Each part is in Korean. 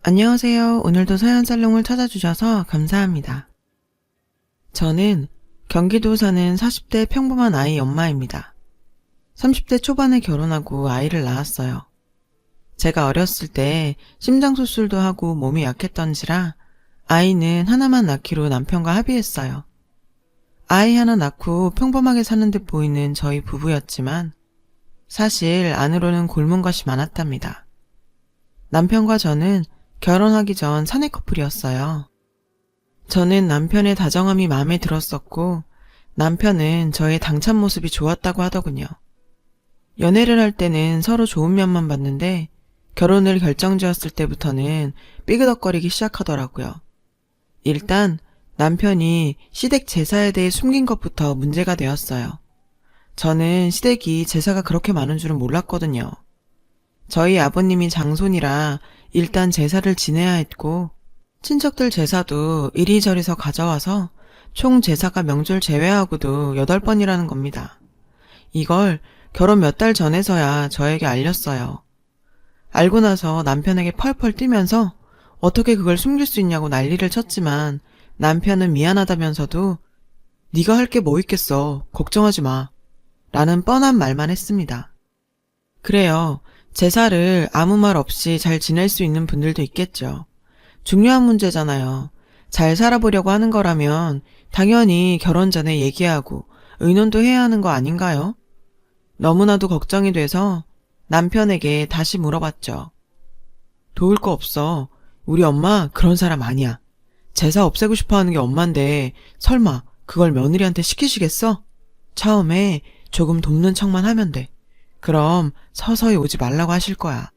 안녕하세요. 오늘도 서연살롱을 찾아주셔서 감사합니다. 저는 경기도 사는 40대 평범한 아이 엄마입니다. 30대 초반에 결혼하고 아이를 낳았어요. 제가 어렸을 때 심장수술도 하고 몸이 약했던지라 아이는 하나만 낳기로 남편과 합의했어요. 아이 하나 낳고 평범하게 사는 듯 보이는 저희 부부였지만 사실 안으로는 곪은 것이 많았답니다. 남편과 저는 결혼하기 전 사내 커플이었어요. 저는 남편의 다정함이 마음에 들었었고 남편은 저의 당찬 모습이 좋았다고 하더군요. 연애를 할 때는 서로 좋은 면만 봤는데 결혼을 결정지었을 때부터는 삐그덕거리기 시작하더라고요. 일단 남편이 시댁 제사에 대해 숨긴 것부터 문제가 되었어요. 저는 시댁이 제사가 그렇게 많은 줄은 몰랐거든요. 저희 아버님이 장손이라 일단 제사를 지내야 했고 친척들 제사도 이리저리서 가져와서 총 제사가 명절 제외하고도 8번이라는 겁니다. 이걸 결혼 몇 달 전에서야 저에게 알렸어요. 알고 나서 남편에게 펄펄 뛰면서 어떻게 그걸 숨길 수 있냐고 난리를 쳤지만 남편은 미안하다면서도 네가 할 게 뭐 있겠어. 걱정하지 마. 라는 뻔한 말만 했습니다. 그래요. 제사를 아무 말 없이 잘 지낼 수 있는 분들도 있겠죠. 중요한 문제잖아요. 잘 살아보려고 하는 거라면 당연히 결혼 전에 얘기하고 의논도 해야 하는 거 아닌가요? 너무나도 걱정이 돼서 남편에게 다시 물어봤죠. 도울 거 없어. 우리 엄마 그런 사람 아니야. 제사 없애고 싶어 하는 게 엄만데 설마 그걸 며느리한테 시키시겠어? 처음에 조금 돕는 척만 하면 돼. 그럼 서서히 오지 말라고 하실 거야.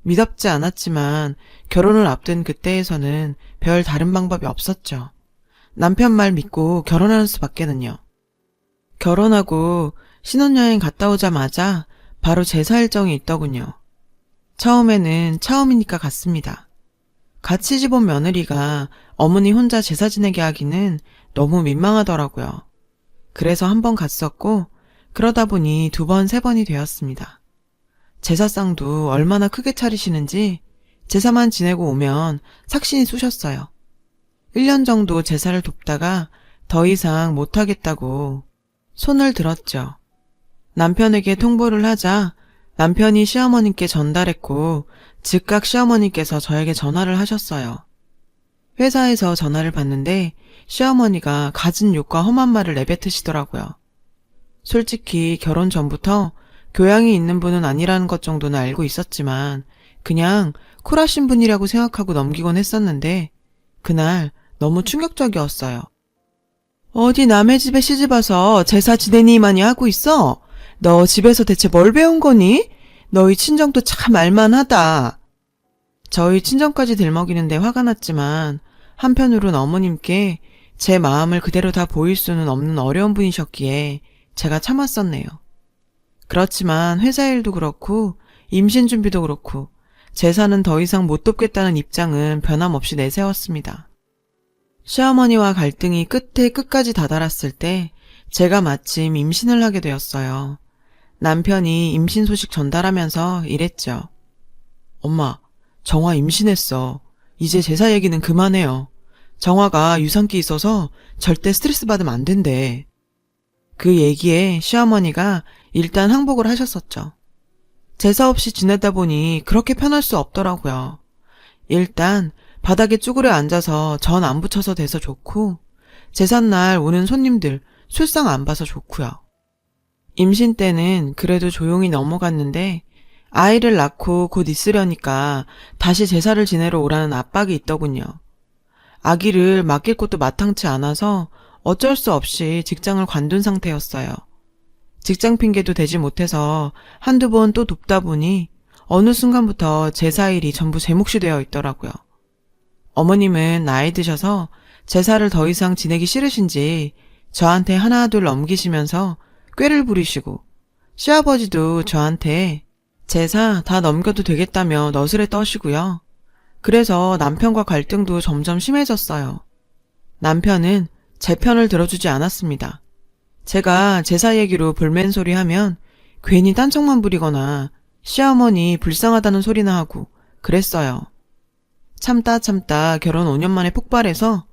미덥지 않았지만 결혼을 앞둔 그때에서는 별 다른 방법이 없었죠. 남편 말 믿고 결혼하는 수밖에는요. 결혼하고 신혼여행 갔다 오자마자 바로 제사 일정이 있더군요. 처음에는 처음이니까 갔습니다. 같이 집 온 며느리가 어머니 혼자 제사 지내게 하기는 너무 민망하더라고요. 그래서 한 번 갔었고 그러다 보니 2번, 3번이 되었습니다. 제사상도 얼마나 크게 차리시는지 제사만 지내고 오면 삭신이 쑤셨어요. 1년 정도 제사를 돕다가 더 이상 못하겠다고 손을 들었죠. 남편에게 통보를 하자 남편이 시어머님께 전달했고 즉각 시어머니께서 저에게 전화를 하셨어요. 회사에서 전화를 받는데 시어머니가 갖은 욕과 험한 말을 내뱉으시더라고요. 솔직히 결혼 전부터 교양이 있는 분은 아니라는 것 정도는 알고 있었지만 그냥 쿨하신 분이라고 생각하고 넘기곤 했었는데 그날 너무 충격적이었어요. 어디 남의 집에 시집와서 제사 지내니만이 하고 있어? 너 집에서 대체 뭘 배운 거니? 너희 친정도 참 알만하다. 저희 친정까지 들먹이는데 화가 났지만 한편으론 어머님께 제 마음을 그대로 다 보일 수는 없는 어려운 분이셨기에 제가 참았었네요. 그렇지만 회사 일도 그렇고 임신 준비도 그렇고 제사는 더 이상 못 돕겠다는 입장은 변함없이 내세웠습니다. 시어머니와 갈등이 끝에 끝까지 다다랐을 때 제가 마침 임신을 하게 되었어요. 남편이 임신 소식 전달하면서 이랬죠. 엄마, 정화 임신했어. 이제 제사 얘기는 그만해요. 정화가 유산기 있어서 절대 스트레스 받으면 안 된대. 그 얘기에 시어머니가 일단 항복을 하셨었죠. 제사 없이 지내다 보니 그렇게 편할 수 없더라고요. 일단 바닥에 쭈그려 앉아서 전 안 붙여서 돼서 좋고 제삿날 오는 손님들 술상 안 봐서 좋고요. 임신 때는 그래도 조용히 넘어갔는데 아이를 낳고 곧 있으려니까 다시 제사를 지내러 오라는 압박이 있더군요. 아기를 맡길 곳도 마땅치 않아서 어쩔 수 없이 직장을 관둔 상태였어요. 직장 핑계도 대지 못해서 한두 번 또 돕다 보니 어느 순간부터 제사일이 전부 제 몫이 되어 있더라고요. 어머님은 나이 드셔서 제사를 더 이상 지내기 싫으신지 저한테 하나둘 넘기시면서 꾀를 부리시고 시아버지도 저한테 제사 다 넘겨도 되겠다며 너스레 떠시고요. 그래서 남편과 갈등도 점점 심해졌어요. 남편은 제 편을 들어주지 않았습니다. 제가 제사 얘기로 불맨소리 하면 괜히 딴청만 부리거나 시어머니 불쌍하다는 소리나 하고 그랬어요. 참다 결혼 5년 만에 폭발해서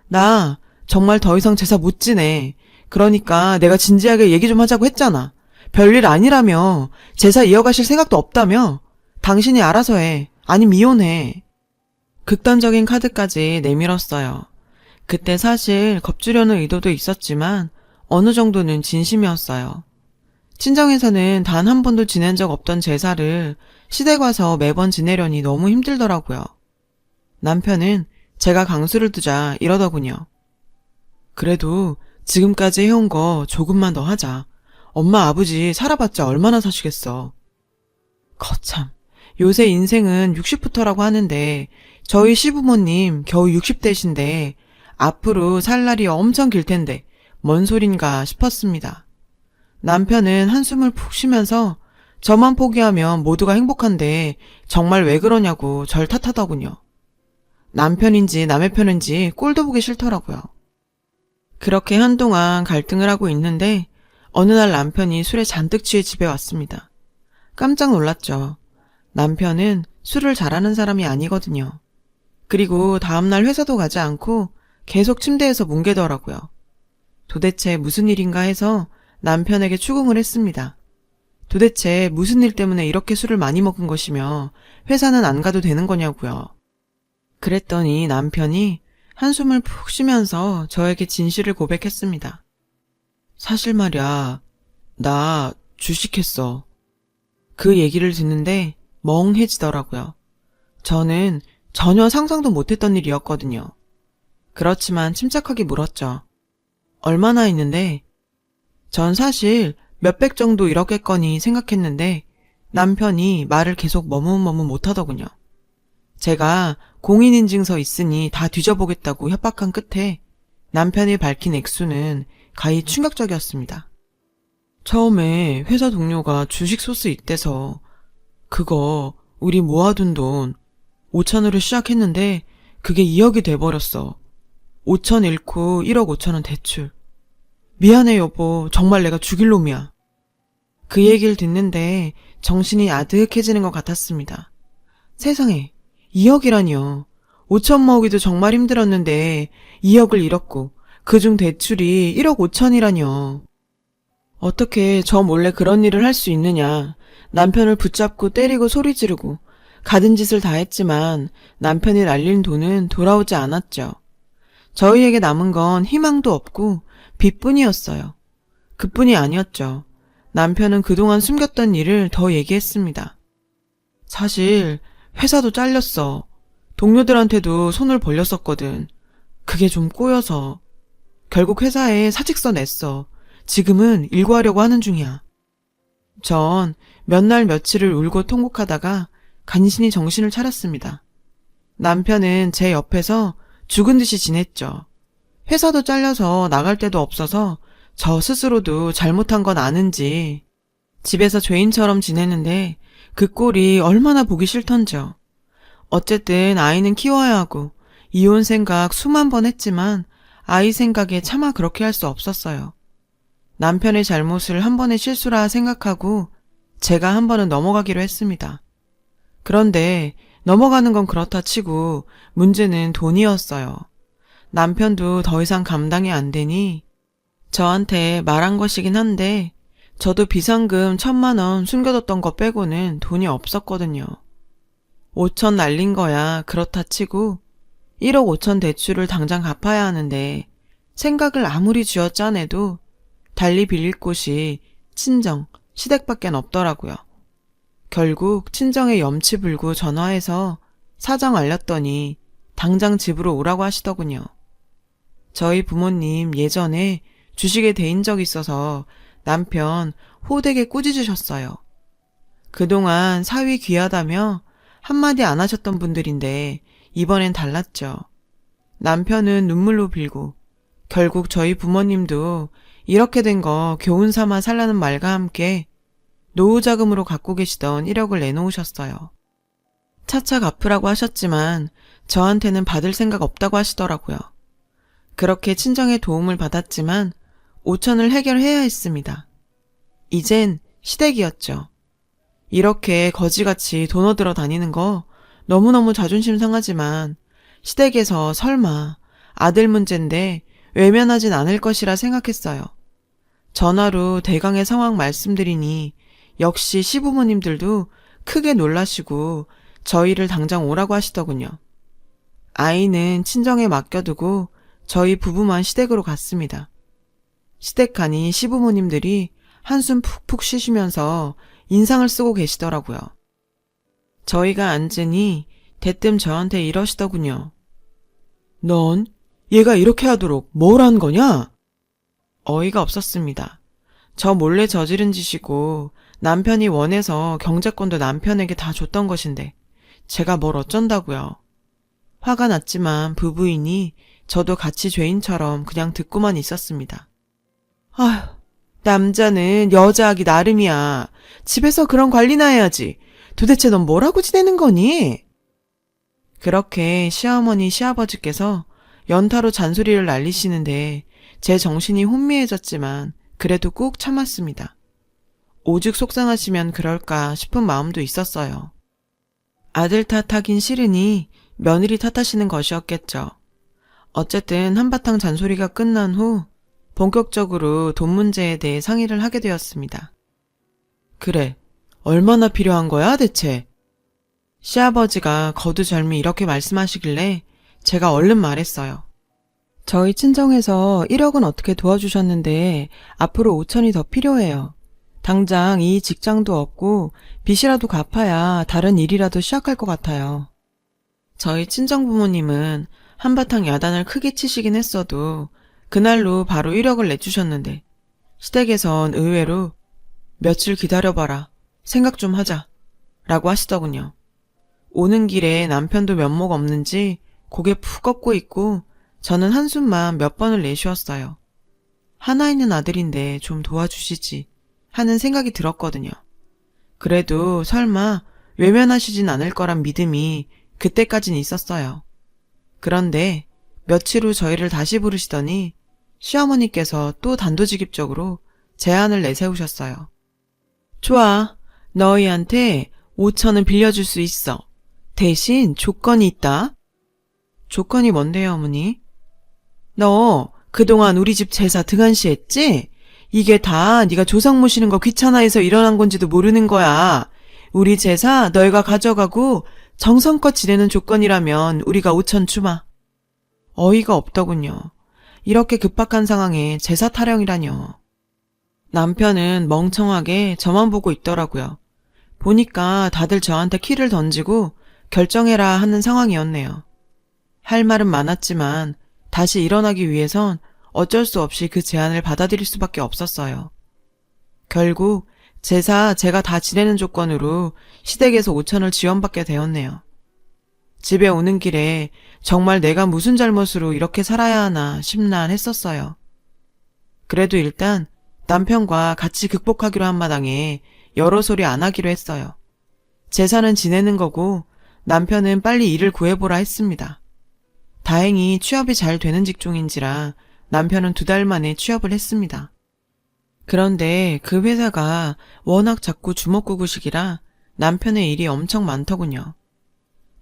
나 정말 더 이상 제사 못 지내. 그러니까 내가 진지하게 얘기 좀 하자고 했잖아. 별일 아니라며. 제사 이어가실 생각도 없다며. 당신이 알아서 해. 아니면 이혼해. 극단적인 카드까지 내밀었어요. 그때 사실 겁주려는 의도도 있었지만 어느 정도는 진심이었어요. 친정에서는 단 한 번도 지낸 적 없던 제사를 시댁 와서 매번 지내려니 너무 힘들더라고요. 남편은 제가 강수를 두자 이러더군요. 그래도 지금까지 해온 거 조금만 더 하자. 엄마 아버지 살아봤자 얼마나 사시겠어. 거참, 요새 인생은 60부터라고 하는데 저희 시부모님 겨우 60대신데 앞으로 살 날이 엄청 길 텐데 뭔 소린가 싶었습니다. 남편은 한숨을 푹 쉬면서 저만 포기하면 모두가 행복한데 정말 왜 그러냐고 절 탓하더군요. 남편인지 남의 편인지 꼴도 보기 싫더라고요. 그렇게 한동안 갈등을 하고 있는데 어느 날 남편이 술에 잔뜩 취해 집에 왔습니다. 깜짝 놀랐죠. 남편은 술을 잘하는 사람이 아니거든요. 그리고 다음날 회사도 가지 않고 계속 침대에서 뭉개더라고요. 도대체 무슨 일인가 해서 남편에게 추궁을 했습니다. 도대체 무슨 일 때문에 이렇게 술을 많이 먹은 것이며 회사는 안 가도 되는 거냐고요. 그랬더니 남편이 한숨을 푹 쉬면서 저에게 진실을 고백했습니다. 사실 말이야, 나 주식했어. 그 얘기를 듣는데 멍해지더라고요. 저는 전혀 상상도 못했던 일이었거든요. 그렇지만 침착하게 물었죠. 얼마나 있는데? 전 사실 몇백 정도 잃었겠거니 생각했는데 남편이 말을 계속 머뭇머뭇 못하더군요. 제가 공인인증서 있으니 다 뒤져보겠다고 협박한 끝에 남편이 밝힌 액수는 가히 충격적이었습니다. 처음에 회사 동료가 주식 소스 있대서 그거 우리 모아둔 돈 5천으로 시작했는데 그게 2억이 돼버렸어. 5천 잃고 1억 5천은 대출. 미안해 여보, 정말 내가 죽일 놈이야. 그 얘기를 듣는데 정신이 아득해지는 것 같았습니다. 세상에 2억이라니요. 5천 모으기도 정말 힘들었는데 2억을 잃었고 그중 대출이 1억 5천이라니요. 어떻게 저 몰래 그런 일을 할 수 있느냐. 남편을 붙잡고 때리고 소리 지르고 가든 짓을 다 했지만 남편이 날린 돈은 돌아오지 않았죠. 저희에게 남은 건 희망도 없고 빚뿐이었어요. 그뿐이 아니었죠. 남편은 그동안 숨겼던 일을 더 얘기했습니다. 사실 회사도 잘렸어. 동료들한테도 손을 벌렸었거든. 그게 좀 꼬여서. 결국 회사에 사직서 냈어. 지금은 일구하려고 하는 중이야. 전 몇 날 며칠을 울고 통곡하다가 간신히 정신을 차렸습니다. 남편은 제 옆에서 죽은 듯이 지냈죠. 회사도 잘려서 나갈 데도 없어서 저 스스로도 잘못한 건 아는지 집에서 죄인처럼 지내는데 그 꼴이 얼마나 보기 싫던지요. 어쨌든 아이는 키워야 하고 이혼 생각 수만 번 했지만 아이 생각에 차마 그렇게 할 수 없었어요. 남편의 잘못을 한 번의 실수라 생각하고 제가 한 번은 넘어가기로 했습니다. 그런데 넘어가는 건 그렇다 치고 문제는 돈이었어요. 남편도 더 이상 감당이 안 되니 저한테 말한 것이긴 한데 저도 비상금 1,000만 원 숨겨뒀던 거 빼고는 돈이 없었거든요. 5천 날린 거야 그렇다 치고 1억 5천 대출을 당장 갚아야 하는데 생각을 아무리 쥐어짜내도 달리 빌릴 곳이 친정, 시댁밖엔 없더라고요. 결국 친정에 염치 불고 전화해서 사정 알렸더니 당장 집으로 오라고 하시더군요. 저희 부모님 예전에 주식에 대인 적이 있어서 남편 호되게 꾸짖으셨어요. 그동안 사위 귀하다며 한마디 안 하셨던 분들인데 이번엔 달랐죠. 남편은 눈물로 빌고 결국 저희 부모님도 이렇게 된 거 교훈 삼아 살라는 말과 함께 노후 자금으로 갖고 계시던 1억을 내놓으셨어요. 차차 갚으라고 하셨지만 저한테는 받을 생각 없다고 하시더라고요. 그렇게 친정의 도움을 받았지만 5천을 해결해야 했습니다. 이젠 시댁이었죠. 이렇게 거지같이 돈 얻으러 다니는 거 너무너무 자존심 상하지만 시댁에서 설마 아들 문제인데 외면하진 않을 것이라 생각했어요. 전화로 대강의 상황 말씀드리니 역시 시부모님들도 크게 놀라시고 저희를 당장 오라고 하시더군요. 아이는 친정에 맡겨두고 저희 부부만 시댁으로 갔습니다. 시댁 가니 시부모님들이 한숨 푹푹 쉬시면서 인상을 쓰고 계시더라고요. 저희가 앉으니 대뜸 저한테 이러시더군요. 넌 얘가 이렇게 하도록 뭘 한 거냐? 어이가 없었습니다. 저 몰래 저지른 짓이고 남편이 원해서 경제권도 남편에게 다 줬던 것인데 제가 뭘 어쩐다고요. 화가 났지만 부부이니 저도 같이 죄인처럼 그냥 듣고만 있었습니다. 아휴, 남자는 여자하기 나름이야. 집에서 그런 관리나 해야지. 도대체 넌 뭐라고 지내는 거니? 그렇게 시어머니 시아버지께서 연타로 잔소리를 날리시는데 제 정신이 혼미해졌지만 그래도 꾹 참았습니다. 오죽 속상하시면 그럴까 싶은 마음도 있었어요. 아들 탓하긴 싫으니 며느리 탓하시는 것이었겠죠. 어쨌든 한바탕 잔소리가 끝난 후 본격적으로 돈 문제에 대해 상의를 하게 되었습니다. 그래, 얼마나 필요한 거야 대체? 시아버지가 거두절미 이렇게 말씀하시길래 제가 얼른 말했어요. 저희 친정에서 1억은 어떻게 도와주셨는데 앞으로 5천이 더 필요해요. 당장 이 직장도 없고 빚이라도 갚아야 다른 일이라도 시작할 것 같아요. 저희 친정부모님은 한바탕 야단을 크게 치시긴 했어도 그날로 바로 1억을 내주셨는데 시댁에선 의외로 며칠 기다려봐라. 생각 좀 하자. 라고 하시더군요. 오는 길에 남편도 면목 없는지 고개 푹 꺾고 있고 저는 한숨만 몇 번을 내쉬었어요. 하나 있는 아들인데 좀 도와주시지 하는 생각이 들었거든요. 그래도 설마 외면하시진 않을 거란 믿음이 그때까진 있었어요. 그런데 며칠 후 저희를 다시 부르시더니 시어머니께서 또 단도직입적으로 제안을 내세우셨어요. 좋아, 너희한테 5천은 빌려줄 수 있어. 대신 조건이 있다. 조건이 뭔데요, 어머니? 너 그동안 우리 집 제사 등한시했지? 이게 다 네가 조상 모시는 거 귀찮아해서 일어난 건지도 모르는 거야. 우리 제사 너희가 가져가고 정성껏 지내는 조건이라면 우리가 5천 주마. 어이가 없더군요. 이렇게 급박한 상황에 제사 타령이라뇨. 남편은 멍청하게 저만 보고 있더라고요. 보니까 다들 저한테 키를 던지고 결정해라 하는 상황이었네요. 할 말은 많았지만 다시 일어나기 위해선 어쩔 수 없이 그 제안을 받아들일 수밖에 없었어요. 결국 제사 제가 다 지내는 조건으로 시댁에서 5천을 지원받게 되었네요. 집에 오는 길에 정말 내가 무슨 잘못으로 이렇게 살아야 하나 심란했었어요. 그래도 일단 남편과 같이 극복하기로 한 마당에 여러 소리 안 하기로 했어요. 제사는 지내는 거고 남편은 빨리 일을 구해보라 했습니다. 다행히 취업이 잘 되는 직종인지라 남편은 2달 만에 취업을 했습니다. 그런데 그 회사가 워낙 자꾸 주먹구구식이라 남편의 일이 엄청 많더군요.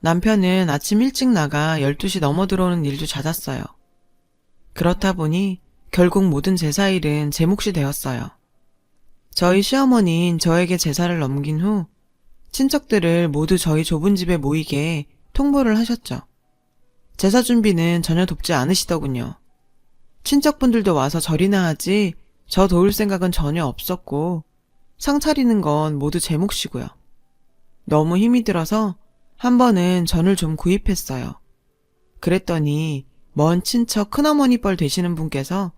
남편은 아침 일찍 나가 12시 넘어 들어오는 일도 잦았어요. 그렇다 보니 결국 모든 제사일은 제 몫이 되었어요. 저희 시어머니는 저에게 제사를 넘긴 후 친척들을 모두 저희 좁은 집에 모이게 통보를 하셨죠. 제사 준비는 전혀 돕지 않으시더군요. 친척분들도 와서 절이나 하지 저 도울 생각은 전혀 없었고 상 차리는 건 모두 제 몫이고요. 너무 힘이 들어서 한 번은 전을 좀 구입했어요. 그랬더니 먼 친척 큰어머니 뻘 되시는 분께서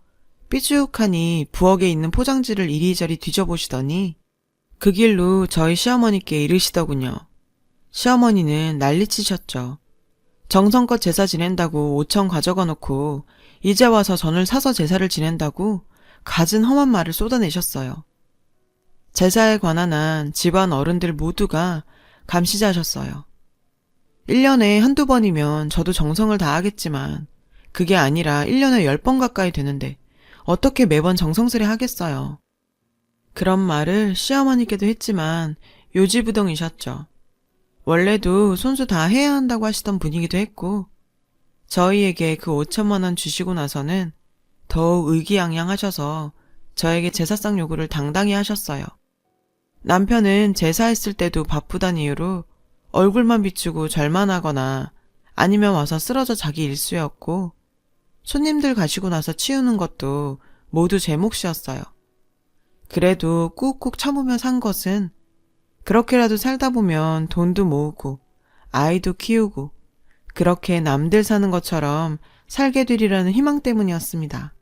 삐죽하니 부엌에 있는 포장지를 이리저리 뒤져보시더니 그 길로 저희 시어머니께 이르시더군요. 시어머니는 난리치셨죠. 정성껏 제사 지낸다고 5천 가져가 놓고 이제 와서 전을 사서 제사를 지낸다고 갖은 험한 말을 쏟아내셨어요. 제사에 관한 한 집안 어른들 모두가 감시자셨어요. 1년에 한두 번이면 저도 정성을 다하겠지만 그게 아니라 1년에 10번 가까이 되는데 어떻게 매번 정성스레 하겠어요. 그런 말을 시어머니께도 했지만 요지부동이셨죠. 원래도 손수 다 해야 한다고 하시던 분이기도 했고, 저희에게 그 5천만 원 주시고 나서는 더욱 의기양양하셔서 저에게 제사상 요구를 당당히 하셨어요. 남편은 제사했을 때도 바쁘단 이유로 얼굴만 비추고 절만 하거나 아니면 와서 쓰러져 자기 일수였고, 손님들 가시고 나서 치우는 것도 모두 제 몫이었어요. 그래도 꾹꾹 참으며 산 것은 그렇게라도 살다 보면 돈도 모으고 아이도 키우고 그렇게 남들 사는 것처럼 살게 되리라는 희망 때문이었습니다.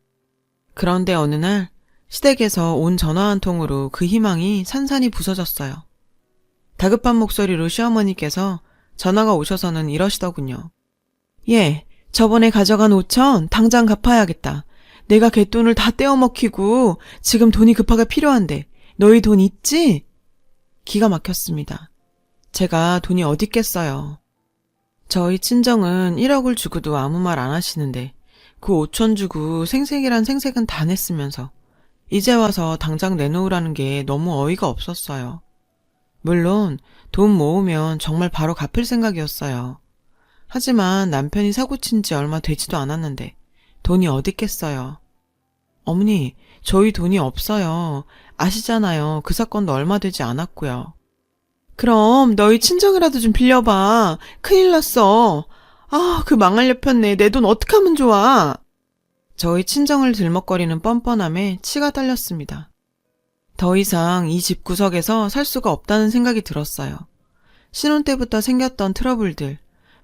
그런데 어느 날 시댁에서 온 전화 한 통으로 그 희망이 산산이 부서졌어요. 다급한 목소리로 시어머니께서 전화가 오셔서는 이러시더군요. 예, 저번에 가져간 5천 당장 갚아야겠다. 내가 갯돈을 다 떼어먹히고 지금 돈이 급하게 필요한데 너희 돈 있지? 기가 막혔습니다. 제가 돈이 어디 있겠어요. 저희 친정은 1억을 주고도 아무 말 안 하시는데 그 5천 주고 생색이란 생색은 다 냈으면서 이제 와서 당장 내놓으라는 게 너무 어이가 없었어요. 물론 돈 모으면 정말 바로 갚을 생각이었어요. 하지만 남편이 사고친 지 얼마 되지도 않았는데 돈이 어디 있겠어요. 어머니, 저희 돈이 없어요. 아시잖아요. 그 사건도 얼마 되지 않았고요. 그럼 너희 친정이라도 좀 빌려봐. 큰일 났어. 아, 그 망할 녀편네. 내 돈 어떡하면 좋아. 저희 친정을 들먹거리는 뻔뻔함에 치가 딸렸습니다. 더 이상 이 집구석에서 살 수가 없다는 생각이 들었어요. 신혼 때부터 생겼던 트러블들,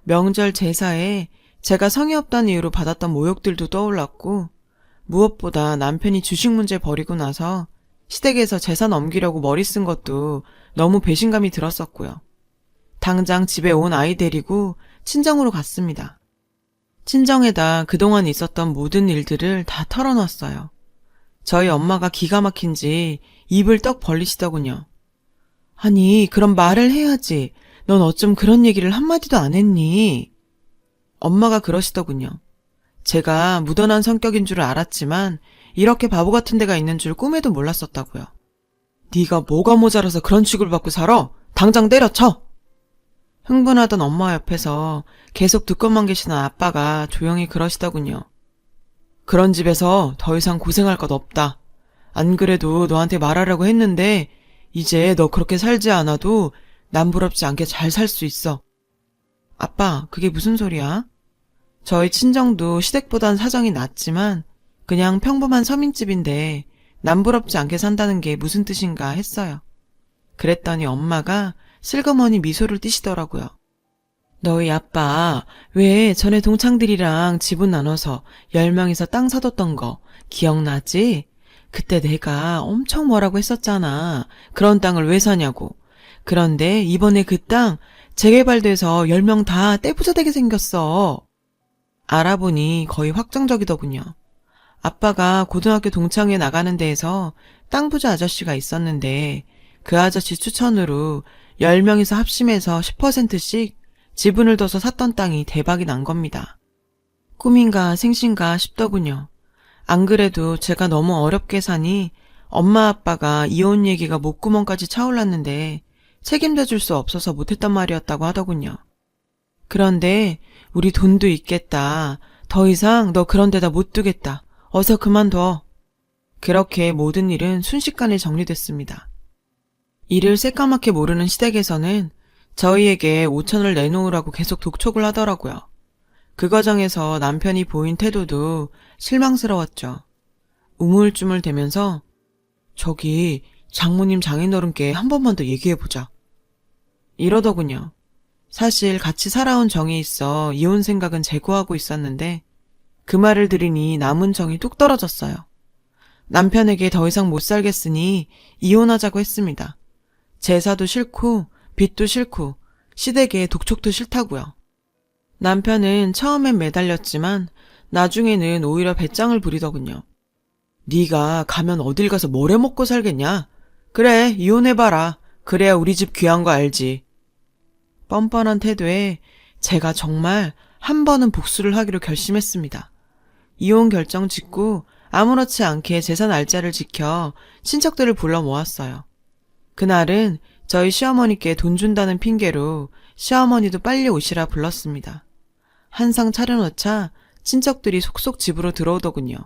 명절 제사에 제가 성의 없다는 이유로 받았던 모욕들도 떠올랐고, 무엇보다 남편이 주식 문제 벌이고 나서 시댁에서 재산 넘기려고 머리 쓴 것도 너무 배신감이 들었었고요. 당장 집에 온 아이 데리고 친정으로 갔습니다. 친정에다 그동안 있었던 모든 일들을 다 털어놨어요. 저희 엄마가 기가 막힌지 입을 떡 벌리시더군요. 아니, 그럼 말을 해야지. 넌 어쩜 그런 얘기를 한마디도 안 했니? 엄마가 그러시더군요. 제가 무던한 성격인 줄 알았지만 이렇게 바보 같은 데가 있는 줄 꿈에도 몰랐었다고요. 네가 뭐가 모자라서 그런 취급을 받고 살아? 당장 때려쳐! 흥분하던 엄마 옆에서 계속 듣고만 계시는 아빠가 조용히 그러시더군요. 그런 집에서 더 이상 고생할 것 없다. 안 그래도 너한테 말하려고 했는데 이제 너 그렇게 살지 않아도 남부럽지 않게 잘 살 수 있어. 아빠, 그게 무슨 소리야? 저희 친정도 시댁보단 사정이 낫지만 그냥 평범한 서민집인데 남부럽지 않게 산다는 게 무슨 뜻인가 했어요. 그랬더니 엄마가 슬그머니 미소를 띠시더라고요. 너희 아빠 왜 전에 동창들이랑 지분 나눠서 10명이서 땅 사뒀던 거 기억나지? 그때 내가 엄청 뭐라고 했었잖아. 그런 땅을 왜 사냐고. 그런데 이번에 그 땅 재개발돼서 10명 다 떼부자 되게 생겼어. 알아보니 거의 확정적이더군요. 아빠가 고등학교 동창회 나가는 데에서 땅 부자 아저씨가 있었는데 그 아저씨 추천으로 10명이서 합심해서 10%씩 지분을 둬서 샀던 땅이 대박이 난 겁니다. 꿈인가 생신가 싶더군요. 안 그래도 제가 너무 어렵게 사니 엄마 아빠가 이혼 얘기가 목구멍까지 차올랐는데 책임져 줄 수 없어서 못했단 말이었다고 하더군요. 그런데 우리 돈도 있겠다. 더 이상 너 그런 데다 못 두겠다. 어서 그만둬. 그렇게 모든 일은 순식간에 정리됐습니다. 이를 새까맣게 모르는 시댁에서는 저희에게 5천을 내놓으라고 계속 독촉을 하더라고요. 그 과정에서 남편이 보인 태도도 실망스러웠죠. 우물쭈물대면서 저기 장모님 장인어른께 한 번만 더 얘기해보자. 이러더군요. 사실 같이 살아온 정이 있어 이혼 생각은 제고하고 있었는데 그 말을 들으니 남은 정이 뚝 떨어졌어요. 남편에게 더 이상 못 살겠으니 이혼하자고 했습니다. 제사도 싫고 빚도 싫고 시댁에 독촉도 싫다고요. 남편은 처음엔 매달렸지만 나중에는 오히려 배짱을 부리더군요. 네가 가면 어딜 가서 뭘 해먹고 살겠냐? 그래, 이혼해봐라. 그래야 우리 집 귀한 거 알지. 뻔뻔한 태도에 제가 정말 한 번은 복수를 하기로 결심했습니다. 이혼 결정 짓고 아무렇지 않게 재산 알짜를 지켜 친척들을 불러 모았어요. 그날은 저희 시어머니께 돈 준다는 핑계로 시어머니도 빨리 오시라 불렀습니다. 한상 차려놓자 친척들이 속속 집으로 들어오더군요.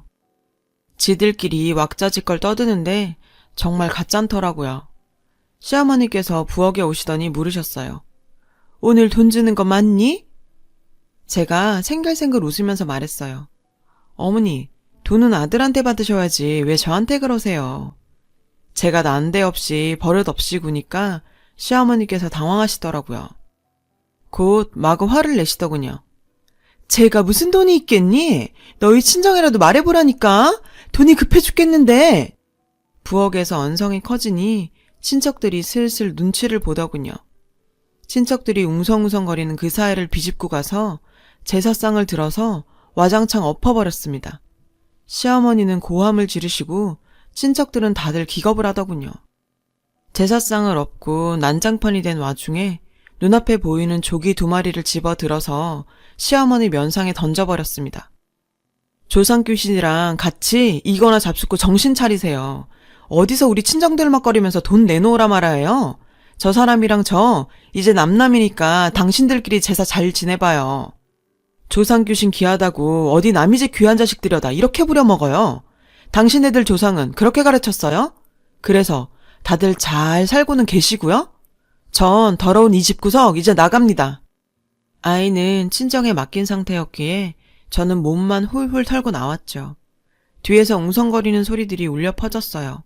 지들끼리 왁자지껄 떠드는데 정말 가짠더라고요. 시어머니께서 부엌에 오시더니 물으셨어요. 오늘 돈 주는 거 맞니? 제가 생글생글 웃으면서 말했어요. 어머니, 돈은 아들한테 받으셔야지 왜 저한테 그러세요? 제가 난데없이 버릇없이 구니까 시어머니께서 당황하시더라고요. 곧 마구 화를 내시더군요. 제가 무슨 돈이 있겠니? 너희 친정이라도 말해보라니까. 돈이 급해 죽겠는데. 부엌에서 언성이 커지니 친척들이 슬슬 눈치를 보더군요. 친척들이 웅성웅성거리는 그 사이를 비집고 가서 제사상을 들어서 와장창 엎어버렸습니다. 시어머니는 고함을 지르시고 친척들은 다들 기겁을 하더군요. 제사상을 엎고 난장판이 된 와중에 눈앞에 보이는 조기 2마리를 집어들어서 시어머니 면상에 던져버렸습니다. 조상귀신이랑 같이 이거나 잡숫고 정신 차리세요. 어디서 우리 친정들 막거리면서 돈 내놓으라 말아요. 저 사람이랑 저 이제 남남이니까 당신들끼리 제사 잘 지내봐요. 조상귀신 귀하다고 어디 남이 집 귀한 자식 들여다 이렇게 부려먹어요. 당신네들 조상은 그렇게 가르쳤어요? 그래서 다들 잘 살고는 계시고요? 전 더러운 이 집구석 이제 나갑니다. 아이는 친정에 맡긴 상태였기에 저는 몸만 훌훌 털고 나왔죠. 뒤에서 웅성거리는 소리들이 울려 퍼졌어요.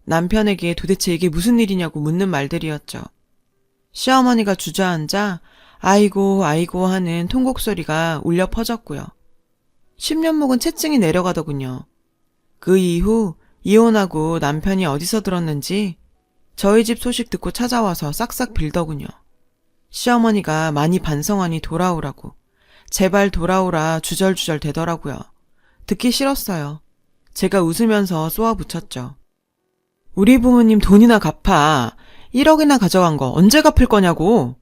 남편에게 도대체 이게 무슨 일이냐고 묻는 말들이었죠. 시어머니가 주저앉아 아이고 아이고 하는 통곡소리가 울려 퍼졌고요. 10년 묵은 채증이 내려가더군요. 그 이후 이혼하고 남편이 어디서 들었는지 저희 집 소식 듣고 찾아와서 싹싹 빌더군요. 시어머니가 많이 반성하니 돌아오라고. 제발 돌아오라 주절주절 대더라고요. 듣기 싫었어요. 제가 웃으면서 쏘아붙였죠. 우리 부모님 돈이나 갚아. 1억이나 가져간 거 언제 갚을 거냐고.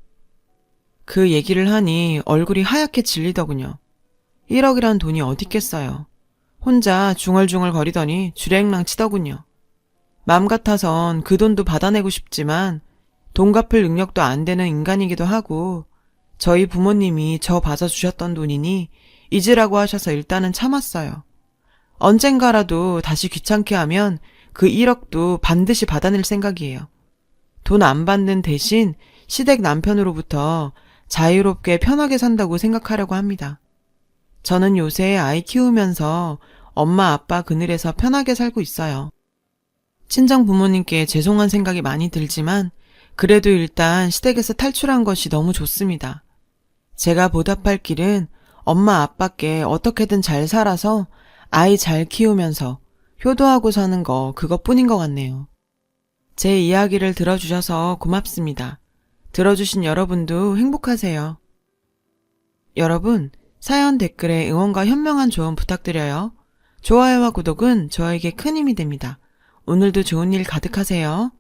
그 얘기를 하니 얼굴이 하얗게 질리더군요. 1억이란 돈이 어딨겠어요. 혼자 중얼중얼 거리더니 주랭랑 치더군요. 맘 같아선 그 돈도 받아내고 싶지만 돈 갚을 능력도 안 되는 인간이기도 하고 저희 부모님이 저 받아주셨던 돈이니 잊으라고 하셔서 일단은 참았어요. 언젠가라도 다시 귀찮게 하면 그 1억도 반드시 받아낼 생각이에요. 돈 안 받는 대신 시댁 남편으로부터 자유롭게 편하게 산다고 생각하려고 합니다. 저는 요새 아이 키우면서 엄마 아빠 그늘에서 편하게 살고 있어요. 친정 부모님께 죄송한 생각이 많이 들지만 그래도 일단 시댁에서 탈출한 것이 너무 좋습니다. 제가 보답할 길은 엄마 아빠께 어떻게든 잘 살아서 아이 잘 키우면서 효도하고 사는 거 그것뿐인 것 같네요. 제 이야기를 들어주셔서 고맙습니다. 들어주신 여러분도 행복하세요. 여러분, 사연 댓글에 응원과 현명한 조언 부탁드려요. 좋아요와 구독은 저에게 큰 힘이 됩니다. 오늘도 좋은 일 가득하세요.